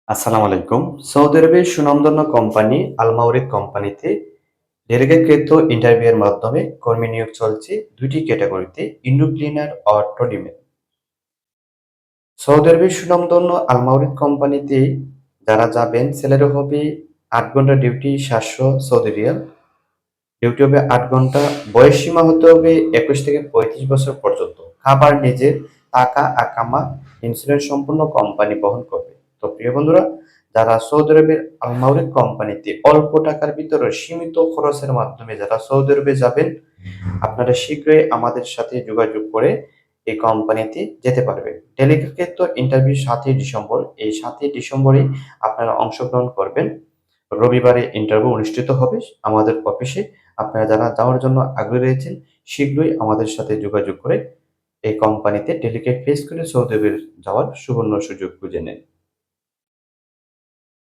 আসসালামু আলাইকুম। সৌদি আরবের সুনামধন্য কোম্পানি আল মাওরিদ কোম্পানিতে ডেলিগেটকৃত ইন্টারভিউয়ের মাধ্যমে কর্মী নিয়োগ চলছে ২টি ক্যাটাগরিতে ইন্ডো ক্লিনার ও ট্রলিম্যান। সৌদি আরবের সুনামধন্য আল মাওরিদ কোম্পানিতে যারা যাবেন স্যালারি হবে ৮ ঘন্টা ডিউটি ৭০০ সৌদি রিয়াল। ডিউটি হবে ৮ ঘন্টা। বয়স সীমা হতে হবে ২১ থেকে ৩৫ বছর পর্যন্ত। খাবার নিজের, টাকা আকামা, ইন্স্যুরেন্স সম্পূর্ণ কোম্পানি বহন করবে। তো প্রিয় বন্ধুরা, যারা সৌদি আরবের আল মাওরিদ কোম্পানিতে অল্প টাকার ভিতরে সীমিত খরচের মাধ্যমে যারা সৌদি আরবে যাবেন, আপনারা শীঘ্রই আমাদের সাথে যোগাযোগ করে এই কোম্পানিতে যেতে পারবেন। ডেলিগেটকৃত ইন্টারভিউ ৭ই ডিসেম্বর। এই ৭ই ডিসেম্বরেই আপনারা অংশগ্রহণ করবেন। রবিবারে ইন্টারভিউ অনুষ্ঠিত হবে আমাদের অফিসে। আপনারা যারা যাওয়ার জন্য আগ্রহী রয়েছেন, শীঘ্রই আমাদের সাথে যোগাযোগ করে এই কোম্পানিতে ডেলিগেট ফেস করে সৌদি আরবে যাওয়ার সুবর্ণ সুযোগ খুঁজে নেন।